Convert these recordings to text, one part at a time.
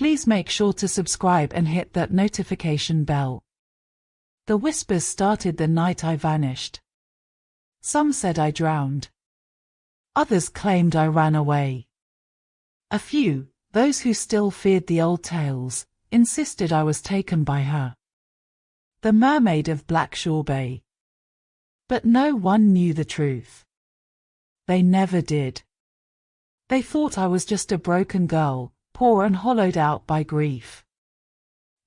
Please make sure to subscribe and hit that notification bell. The whispers started the night I vanished. Some said I drowned. Others claimed I ran away. A few, those who still feared the old tales, insisted I was taken by her, the Mermaid of Blackshaw Bay. But no one knew the truth. They never did. They thought I was just a broken girl, poor and hollowed out by grief.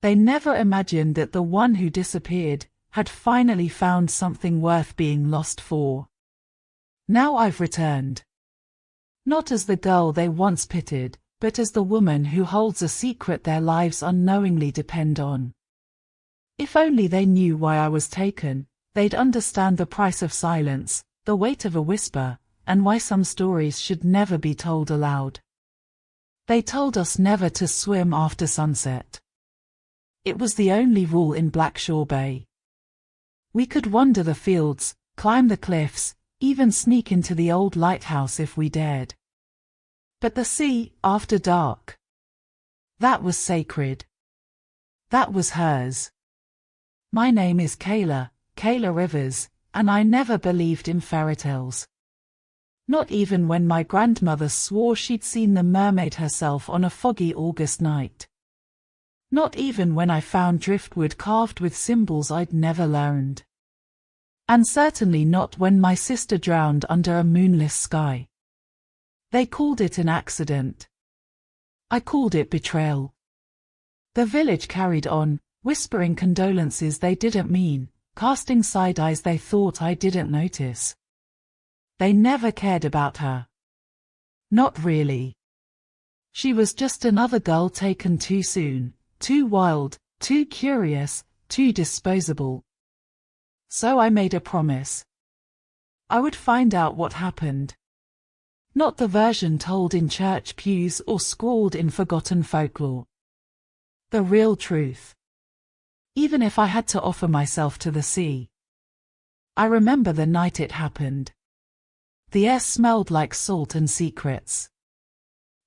They never imagined that the one who disappeared had finally found something worth being lost for. Now I've returned. Not as the girl they once pitied, but as the woman who holds a secret their lives unknowingly depend on. If only they knew why I was taken, they'd understand the price of silence, the weight of a whisper, and why some stories should never be told aloud. They told us never to swim after sunset. It was the only rule in Blackshaw Bay. We could wander the fields, climb the cliffs, even sneak into the old lighthouse if we dared. But the sea, after dark, that was sacred. That was hers. My name is Kayla Rivers, and I never believed in fairy tales. Not even when my grandmother swore she'd seen the mermaid herself on a foggy August night. Not even when I found driftwood carved with symbols I'd never learned. And certainly not when my sister drowned under a moonless sky. They called it an accident. I called it betrayal. The village carried on, whispering condolences they didn't mean, casting side eyes they thought I didn't notice. They never cared about her. Not really. She was just another girl taken too soon, too wild, too curious, too disposable. So I made a promise. I would find out what happened. Not the version told in church pews or scrawled in forgotten folklore. The real truth. Even if I had to offer myself to the sea. I remember the night it happened. The air smelled like salt and secrets.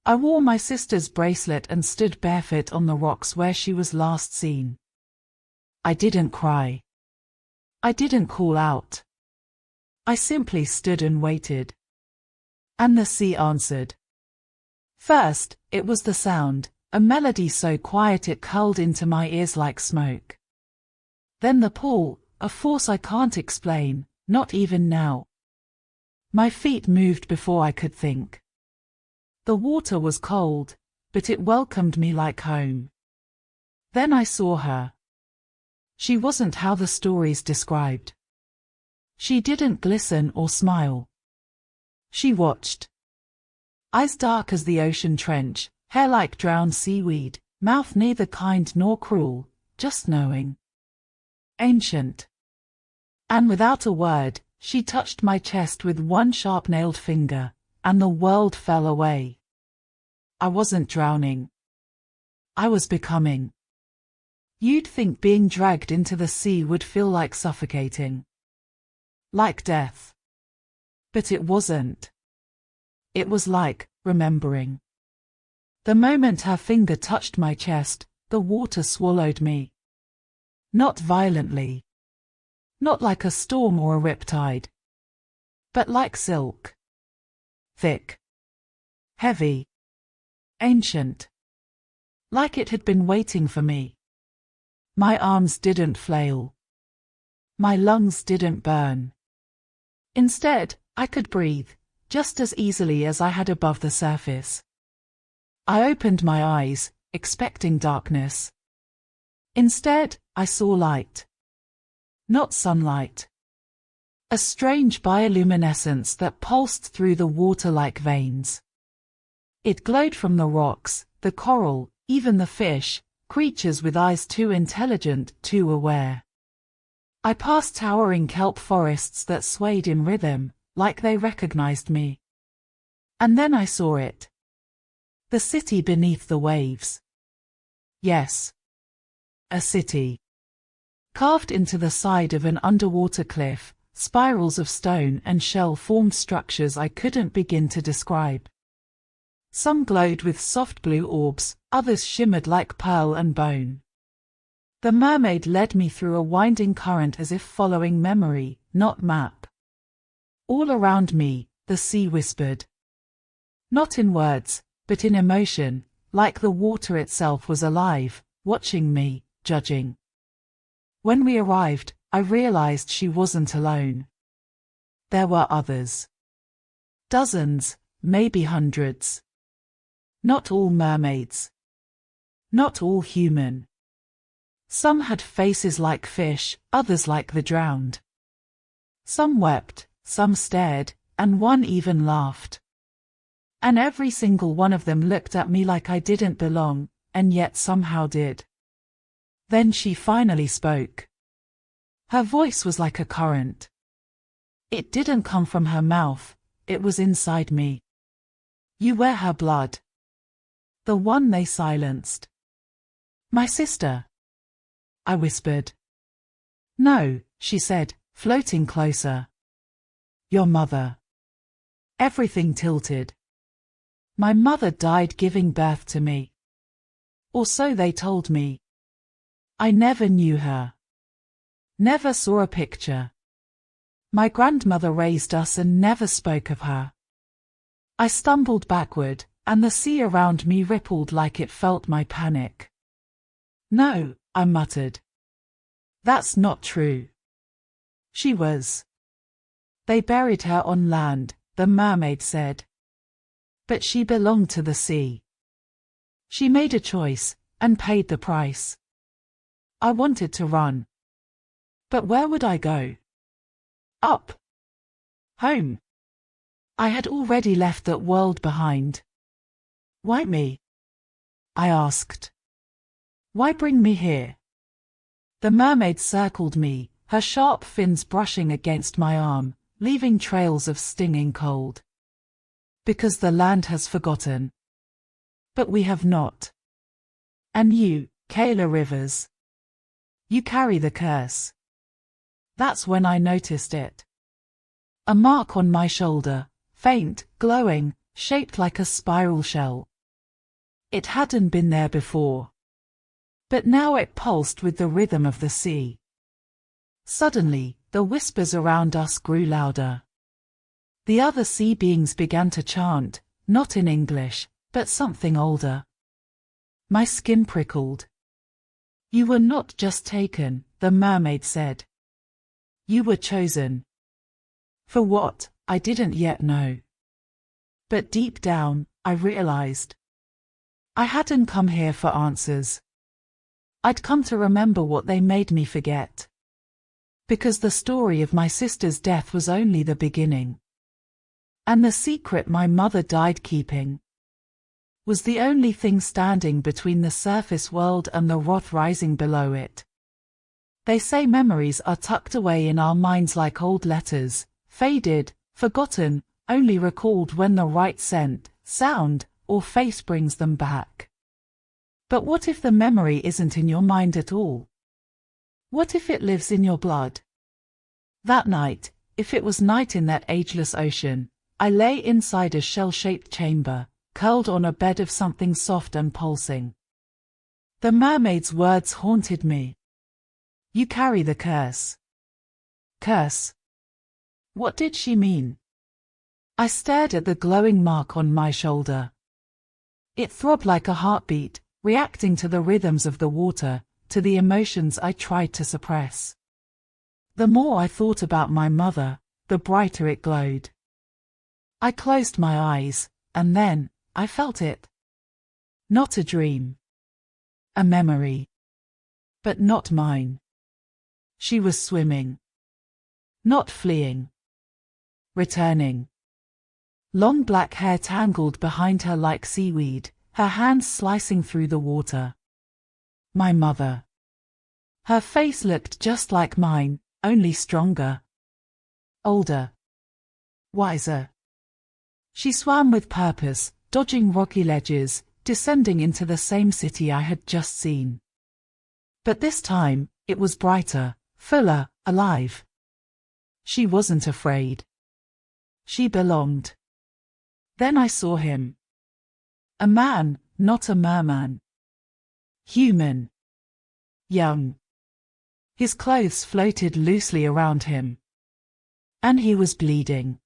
I wore my sister's bracelet and stood barefoot on the rocks where she was last seen. I didn't cry. I didn't call out. I simply stood and waited. And the sea answered. First, it was the sound, a melody so quiet it curled into my ears like smoke. Then the pull, a force I can't explain, not even now. My feet moved before I could think. The water was cold, but it welcomed me like home. Then I saw her. She wasn't how the stories described. She didn't glisten or smile. She watched. Eyes dark as the ocean trench, hair like drowned seaweed, mouth neither kind nor cruel, just knowing. Ancient. And without a word, she touched my chest with one sharp-nailed finger, and the world fell away. I wasn't drowning. I was becoming. You'd think being dragged into the sea would feel like suffocating. Like death. But it wasn't. It was like remembering. The moment her finger touched my chest, the water swallowed me. Not violently. Not like a storm or a riptide. But like silk. Thick. Heavy. Ancient. Like it had been waiting for me. My arms didn't flail. My lungs didn't burn. Instead, I could breathe, just as easily as I had above the surface. I opened my eyes, expecting darkness. Instead, I saw light. Not sunlight. A strange bioluminescence that pulsed through the water like veins. It glowed from the rocks, the coral, even the fish, creatures with eyes too intelligent, too aware. I passed towering kelp forests that swayed in rhythm, like they recognized me. And then I saw it. The city beneath the waves. Yes. A city. Carved into the side of an underwater cliff, spirals of stone and shell formed structures I couldn't begin to describe. Some glowed with soft blue orbs, others shimmered like pearl and bone. The mermaid led me through a winding current as if following memory, not map. All around me, the sea whispered. Not in words, but in emotion, like the water itself was alive, watching me, judging. When we arrived, I realized she wasn't alone. There were others. Dozens, maybe hundreds. Not all mermaids. Not all human. Some had faces like fish, others like the drowned. Some wept, some stared, and one even laughed. And every single one of them looked at me like I didn't belong, and yet somehow did. Then she finally spoke. Her voice was like a current. It didn't come from her mouth, it was inside me. You were her blood. The one they silenced. My sister. I whispered. No, she said, floating closer. Your mother. Everything tilted. My mother died giving birth to me. Or so they told me. I never knew her. Never saw a picture. My grandmother raised us and never spoke of her. I stumbled backward, and the sea around me rippled like it felt my panic. No, I muttered. That's not true. She was. They buried her on land, the mermaid said. But she belonged to the sea. She made a choice, and paid the price. I wanted to run. But where would I go? Up. Home. I had already left that world behind. Why me? I asked. Why bring me here? The mermaid circled me, her sharp fins brushing against my arm, leaving trails of stinging cold. Because the land has forgotten. But we have not. And you, Kayla Rivers. You carry the curse. That's when I noticed it. A mark on my shoulder, faint, glowing, shaped like a spiral shell. It hadn't been there before. But now it pulsed with the rhythm of the sea. Suddenly, the whispers around us grew louder. The other sea beings began to chant, not in English, but something older. My skin prickled. You were not just taken, the mermaid said. You were chosen. For what, I didn't yet know. But deep down, I realized. I hadn't come here for answers. I'd come to remember what they made me forget. Because the story of my sister's death was only the beginning. And the secret my mother died keeping was the only thing standing between the surface world and the wrath rising below it. They say memories are tucked away in our minds like old letters, faded, forgotten, only recalled when the right scent, sound, or face brings them back. But what if the memory isn't in your mind at all? What if it lives in your blood? That night, if it was night in that ageless ocean, I lay inside a shell-shaped chamber, curled on a bed of something soft and pulsing. The mermaid's words haunted me. You carry the curse. Curse? What did she mean? I stared at the glowing mark on my shoulder. It throbbed like a heartbeat, reacting to the rhythms of the water, to the emotions I tried to suppress. The more I thought about my mother, the brighter it glowed. I closed my eyes, and then, I felt it. Not a dream. A memory. But not mine. She was swimming. Not fleeing. Returning. Long black hair tangled behind her like seaweed, her hands slicing through the water. My mother. Her face looked just like mine, only stronger. Older. Wiser. She swam with purpose, dodging rocky ledges, descending into the same city I had just seen. But this time, it was brighter, fuller, alive. She wasn't afraid. She belonged. Then I saw him. A man, not a merman. Human. Young. His clothes floated loosely around him. And he was bleeding.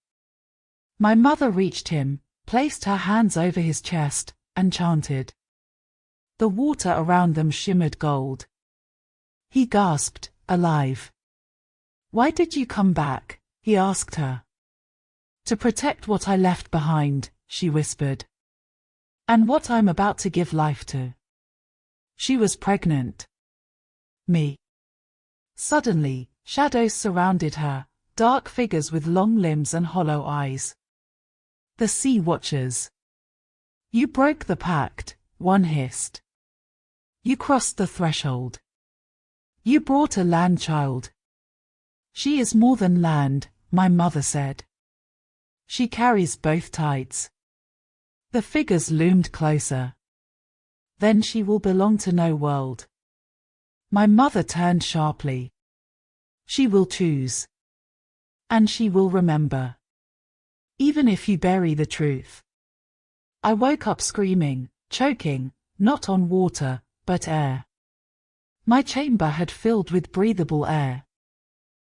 My mother reached him, placed her hands over his chest, and chanted. The water around them shimmered gold. He gasped, alive. Why did you come back? He asked her. To protect what I left behind, she whispered. And what I'm about to give life to. She was pregnant. Me. Suddenly, shadows surrounded her, dark figures with long limbs and hollow eyes. The Sea Watchers. You broke the pact, one hissed. You crossed the threshold. You brought a land child. She is more than land, my mother said. She carries both tides. The figures loomed closer. Then she will belong to no world. My mother turned sharply. She will choose. And she will remember. Even if you bury the truth. I woke up screaming, choking, not on water, but air. My chamber had filled with breathable air.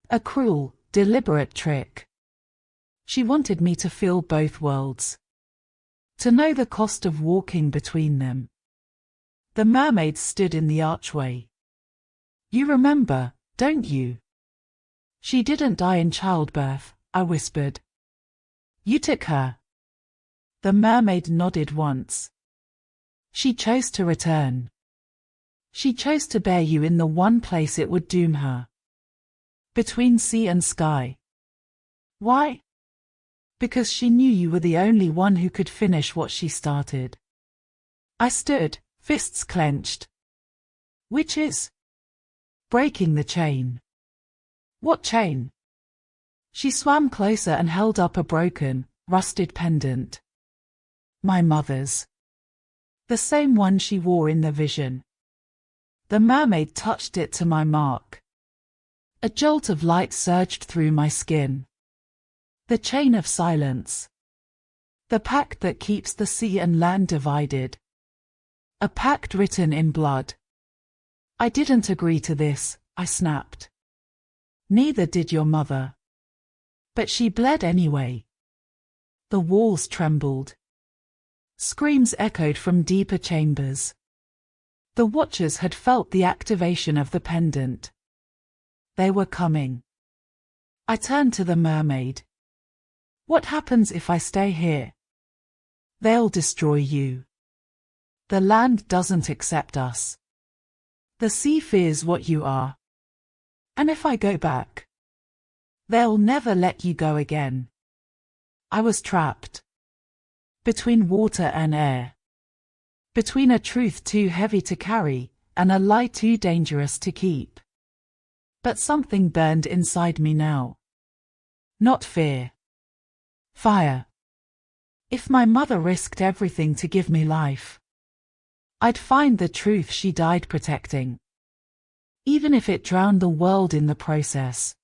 A cruel, deliberate trick. She wanted me to feel both worlds. To know the cost of walking between them. The mermaid stood in the archway. You remember, don't you? She didn't die in childbirth, I whispered. You took her. The mermaid nodded once. She chose to return. She chose to bear you in the one place it would doom her. Between sea and sky. Why? Because she knew you were the only one who could finish what she started. I stood, fists clenched. Which is? Breaking the chain. What chain? She swam closer and held up a broken, rusted pendant. My mother's. The same one she wore in the vision. The mermaid touched it to my mark. A jolt of light surged through my skin. The chain of silence. The pact that keeps the sea and land divided. A pact written in blood. I didn't agree to this, I snapped. Neither did your mother. But she bled anyway. The walls trembled. Screams echoed from deeper chambers. The Watchers had felt the activation of the pendant. They were coming. I turned to the mermaid. What happens if I stay here? They'll destroy you. The land doesn't accept us. The sea fears what you are. And if I go back? They'll never let you go again. I was trapped. Between water and air. Between a truth too heavy to carry, and a lie too dangerous to keep. But something burned inside me now. Not fear. Fire. If my mother risked everything to give me life, I'd find the truth she died protecting. Even if it drowned the world in the process.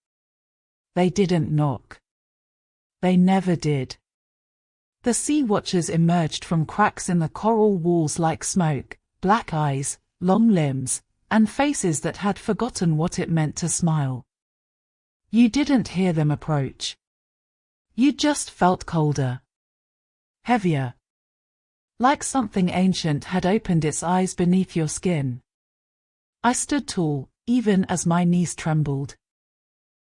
They didn't knock. They never did. The Sea Watchers emerged from cracks in the coral walls like smoke, black eyes, long limbs, and faces that had forgotten what it meant to smile. You didn't hear them approach. You just felt colder. Heavier. Like something ancient had opened its eyes beneath your skin. I stood tall, even as my knees trembled.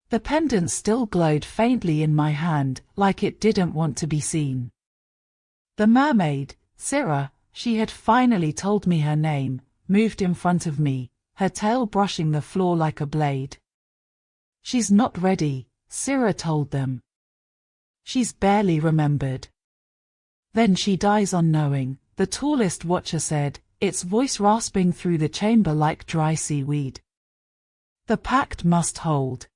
The pendant still glowed faintly in my hand, like it didn't want to be seen. The mermaid, Syrah, she had finally told me her name, moved in front of me, her tail brushing the floor like a blade. She's not ready, Syrah told them. She's barely remembered. Then she dies unknowing, the tallest Watcher said, its voice rasping through the chamber like dry seaweed. The pact must hold.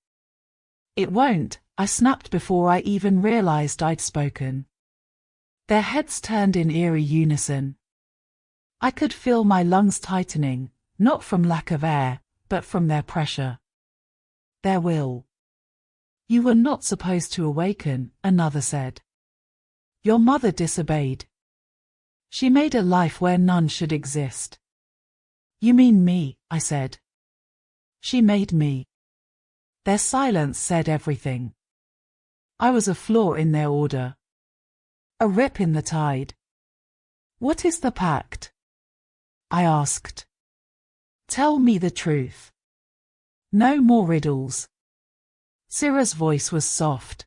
It won't, I snapped before I even realized I'd spoken. Their heads turned in eerie unison. I could feel my lungs tightening, not from lack of air, but from their pressure. Their will. You were not supposed to awaken, another said. Your mother disobeyed. She made a life where none should exist. You mean me, I said. She made me. Their silence said everything. I was a flaw in their order. A rip in the tide. What is the pact? I asked. Tell me the truth. No more riddles. Syrah's voice was soft.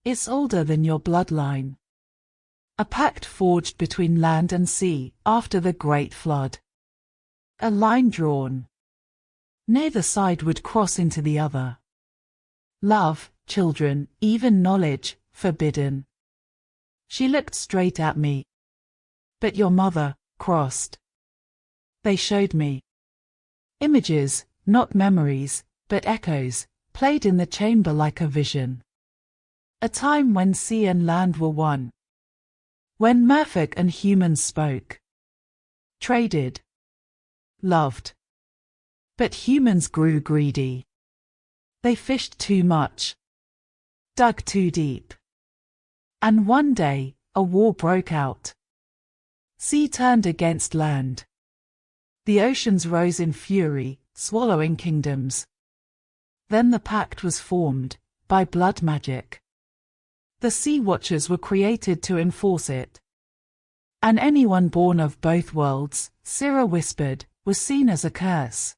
It's older than your bloodline. A pact forged between land and sea after the Great Flood. A line drawn. Neither side would cross into the other. Love, children, even knowledge, forbidden. She looked straight at me. But your mother crossed. They showed me. Images, not memories, but echoes, played in the chamber like a vision. A time when sea and land were one. When merfolk and humans spoke. Traded. Loved. But humans grew greedy. They fished too much. Dug too deep. And one day, a war broke out. Sea turned against land. The oceans rose in fury, swallowing kingdoms. Then the pact was formed, by blood magic. The Sea Watchers were created to enforce it. And anyone born of both worlds, Syrah whispered, was seen as a curse.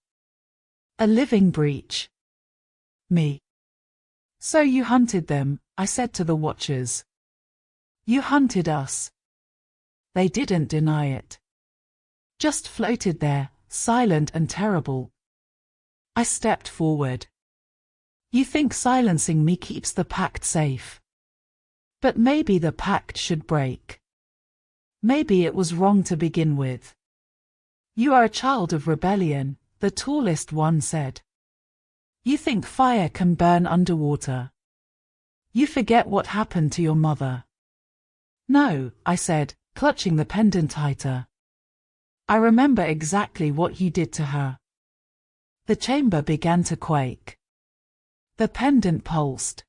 A living breach. Me. So you hunted them, I said to the Watchers. You hunted us. They didn't deny it. Just floated there, silent and terrible. I stepped forward. You think silencing me keeps the pact safe. But maybe the pact should break. Maybe it was wrong to begin with. You are a child of rebellion, the tallest one said. You think fire can burn underwater. You forget what happened to your mother. No, I said, clutching the pendant tighter. I remember exactly what you did to her. The chamber began to quake. The pendant pulsed.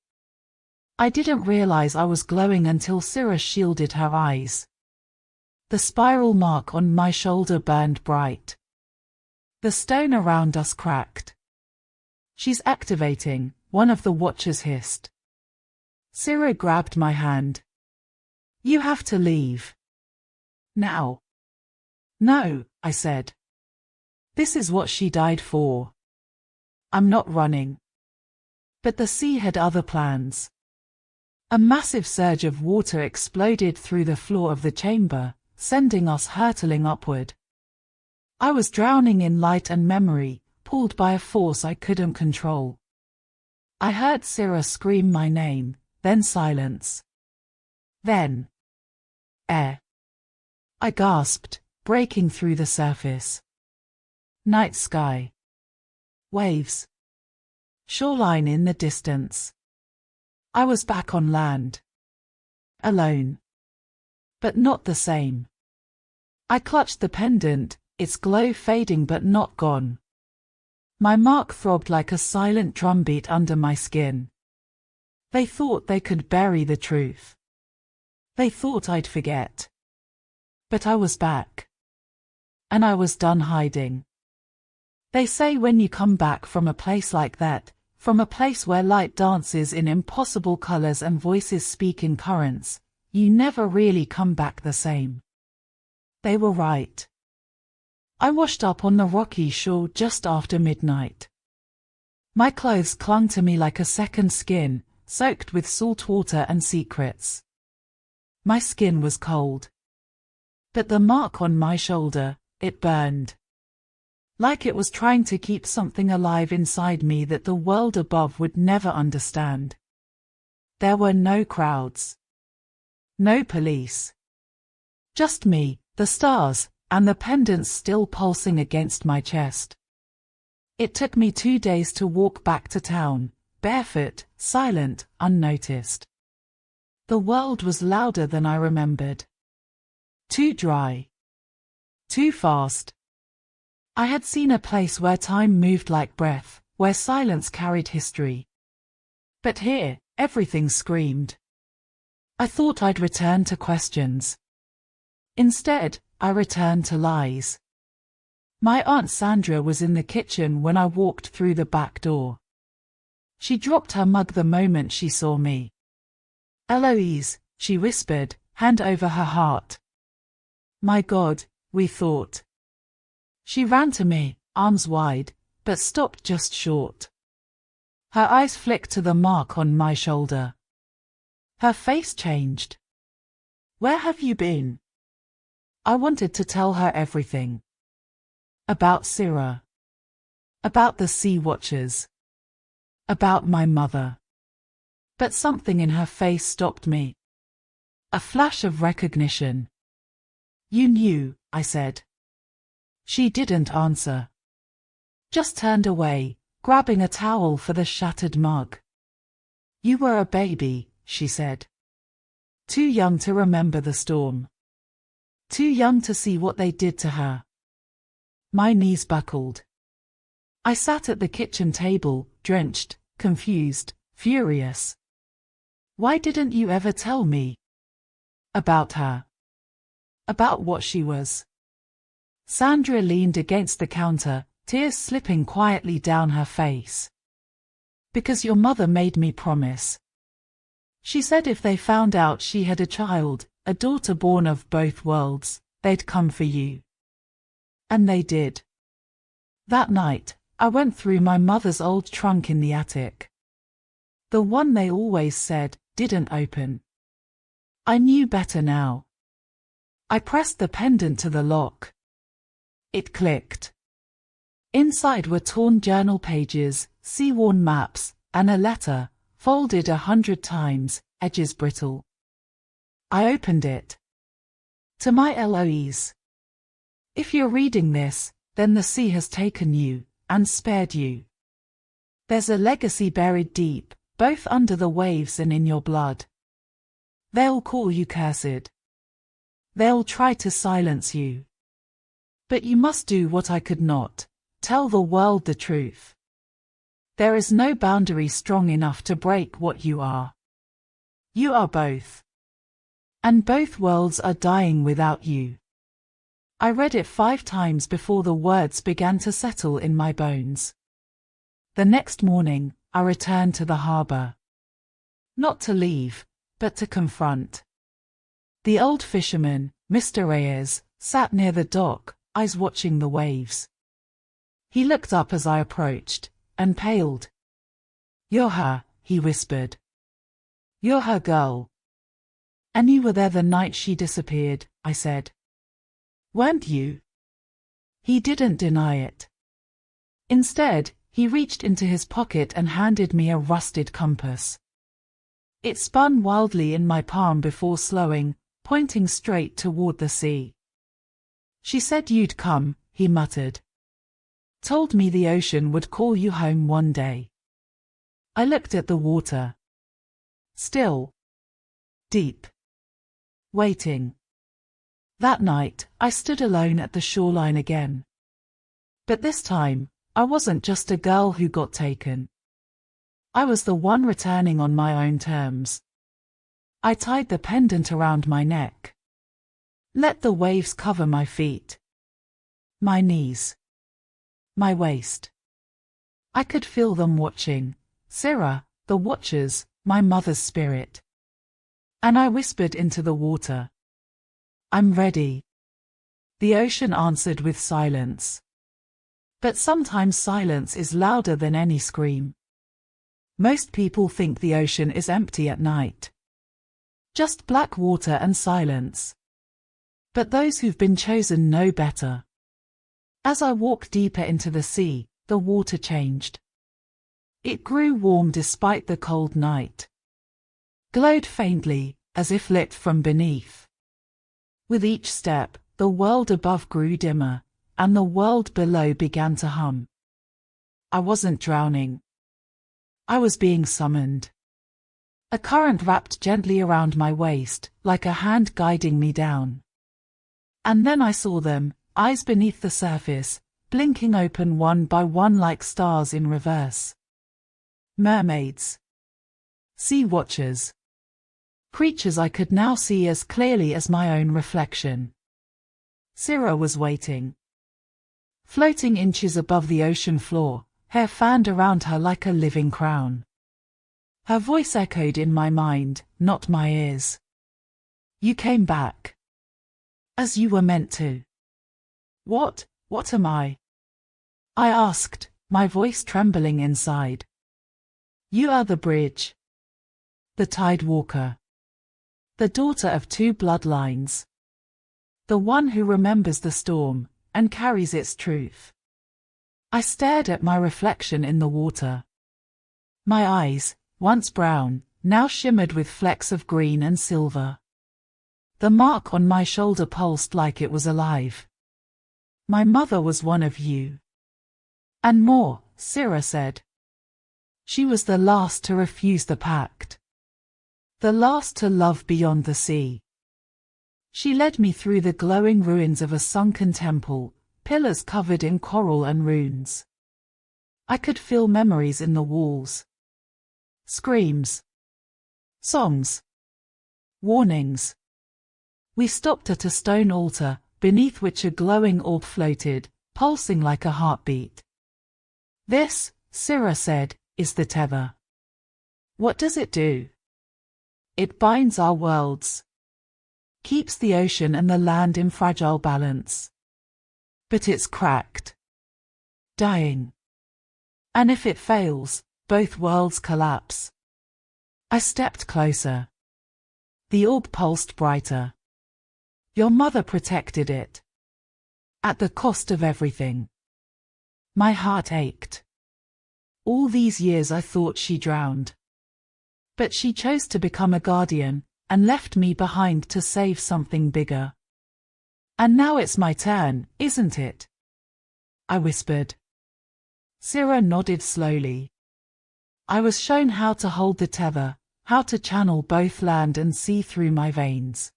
I didn't realize I was glowing until Syrah shielded her eyes. The spiral mark on my shoulder burned bright. The stone around us cracked. She's activating, one of the Watchers hissed. Syrah grabbed my hand. You have to leave. Now. No, I said. This is what she died for. I'm not running. But the sea had other plans. A massive surge of water exploded through the floor of the chamber, sending us hurtling upward. I was drowning in light and memory, pulled by a force I couldn't control. I heard Syrah scream my name, then silence. Then air. I gasped, breaking through the surface. Night sky. Waves. Shoreline in the distance. I was back on land. Alone. But not the same. I clutched the pendant, its glow fading but not gone. My mark throbbed like a silent drumbeat under my skin. They thought they could bury the truth. They thought I'd forget. But I was back. And I was done hiding. They say when you come back from a place like that, from a place where light dances in impossible colors and voices speak in currents, you never really come back the same. They were right. I washed up on the rocky shore just after midnight. My clothes clung to me like a second skin, soaked with salt water and secrets. My skin was cold. But the mark on my shoulder, it burned. Like it was trying to keep something alive inside me that the world above would never understand. There were no crowds. No police. Just me, the stars, and the pendants still pulsing against my chest. It took me 2 days to walk back to town, barefoot, silent, unnoticed. The world was louder than I remembered. Too dry. Too fast. I had seen a place where time moved like breath, where silence carried history. But here, everything screamed. I thought I'd return to questions. Instead, I returned to lies. My Aunt Sandra was in the kitchen when I walked through the back door. She dropped her mug the moment she saw me. "Eloise," she whispered, hand over her heart. "My God," we thought. She ran to me, arms wide, but stopped just short. Her eyes flicked to the mark on my shoulder. Her face changed. "Where have you been?" I wanted to tell her everything. About Syrah. About the Sea Watchers. About my mother. But something in her face stopped me. A flash of recognition. "You knew," I said. She didn't answer. Just turned away, grabbing a towel for the shattered mug. "You were a baby," she said. "Too young to remember the storm. Too young to see what they did to her." My knees buckled. I sat at the kitchen table, drenched, confused, furious. "Why didn't you ever tell me?" About her. About what she was. Sandra leaned against the counter, tears slipping quietly down her face. "Because your mother made me promise. She said if they found out she had a child, a daughter born of both worlds, they'd come for you. And they did. That night, I went through my mother's old trunk in the attic. The one they always said didn't open. I knew better now. I pressed the pendant to the lock. It clicked. Inside were torn journal pages, sea-worn maps, and a letter, folded 100 times, edges brittle. I opened it. "To my Eloise. If you're reading this, then the sea has taken you, and spared you. There's a legacy buried deep, both under the waves and in your blood. They'll call you cursed. They'll try to silence you. But you must do what I could not, tell the world the truth. There is no boundary strong enough to break what you are. You are both. And both worlds are dying without you." I read it 5 times before the words began to settle in my bones. The next morning, I returned to the harbor. Not to leave, but to confront. The old fisherman, Mr. Reyes, sat near the dock, eyes watching the waves. He looked up as I approached, and paled. "You're her," he whispered. "You're her girl. And you were there the night she disappeared," I said. "Weren't you?" He didn't deny it. Instead, he reached into his pocket and handed me a rusted compass. It spun wildly in my palm before slowing, pointing straight toward the sea. "She said you'd come," he muttered. "Told me the ocean would call you home one day." I looked at the water. Still. Deep. Waiting. That night, I stood alone at the shoreline again. But this time, I wasn't just a girl who got taken. I was the one returning on my own terms. I tied the pendant around my neck. Let the waves cover my feet. My knees. My waist. I could feel them watching. Syrah, the Watchers, my mother's spirit. And I whispered into the water. "I'm ready." The ocean answered with silence. But sometimes silence is louder than any scream. Most people think the ocean is empty at night. Just black water and silence. But those who've been chosen know better. As I walked deeper into the sea, the water changed. It grew warm despite the cold night. Glowed faintly, as if lit from beneath. With each step, the world above grew dimmer, and the world below began to hum. I wasn't drowning. I was being summoned. A current wrapped gently around my waist, like a hand guiding me down. And then I saw them, eyes beneath the surface, blinking open one by one like stars in reverse. Mermaids. Sea Watchers. Creatures I could now see as clearly as my own reflection. Syrah was waiting. Floating inches above the ocean floor, hair fanned around her like a living crown. Her voice echoed in my mind, not my ears. You came back. As you were meant to. What am I? I asked, my voice trembling inside. You are the bridge. The tide walker. The daughter of two bloodlines. The one who remembers the storm, and carries its truth. I stared at my reflection in the water. My eyes, once brown, now shimmered with flecks of green and silver. The mark on my shoulder pulsed like it was alive. My mother was one of you. And more, Syrah said. She was the last to refuse the pact. The last to love beyond the sea. She led me through the glowing ruins of a sunken temple, pillars covered in coral and runes. I could feel memories in the walls. Screams. Songs. Warnings. We stopped at a stone altar, beneath which a glowing orb floated, pulsing like a heartbeat. This, Syrah said, is the tether. What does it do? It binds our worlds. Keeps the ocean and the land in fragile balance. But it's cracked. Dying. And if it fails, both worlds collapse. I stepped closer. The orb pulsed brighter. Your mother protected it. At the cost of everything. My heart ached. All these years I thought she drowned. But she chose to become a guardian, and left me behind to save something bigger. And now it's my turn, isn't it? I whispered. Syrah nodded slowly. I was shown how to hold the tether, how to channel both land and sea through my veins.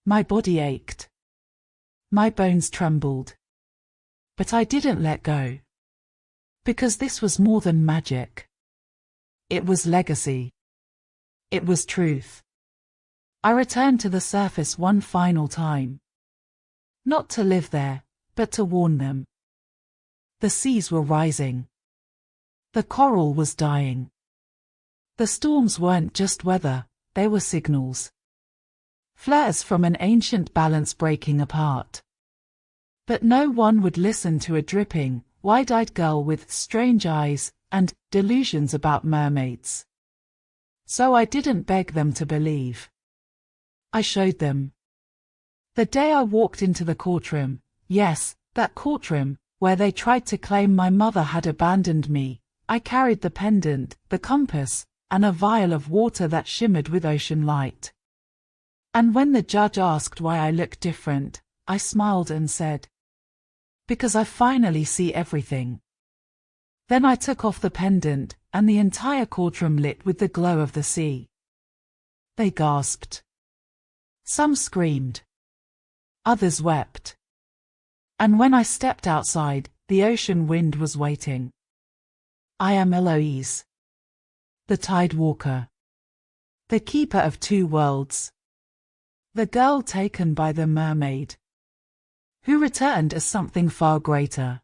My body ached. My bones trembled. But I didn't let go. Because this was more than magic. It was legacy. It was truth. I returned to the surface one final time. Not to live there, but to warn them. The seas were rising. The coral was dying. The storms weren't just weather, they were signals. Flares from an ancient balance breaking apart. But no one would listen to a dripping, wide-eyed girl with strange eyes and delusions about mermaids. So I didn't beg them to believe. I showed them. The day I walked into the courtroom, yes, that courtroom, where they tried to claim my mother had abandoned me, I carried the pendant, the compass, and a vial of water that shimmered with ocean light. And when the judge asked why I looked different, I smiled and said, because I finally see everything. Then I took off the pendant, and the entire courtroom lit with the glow of the sea. They gasped. Some screamed. Others wept. And when I stepped outside, the ocean wind was waiting. I am Eloise. The tide walker. The keeper of two worlds. The girl taken by the mermaid. Who returned as something far greater.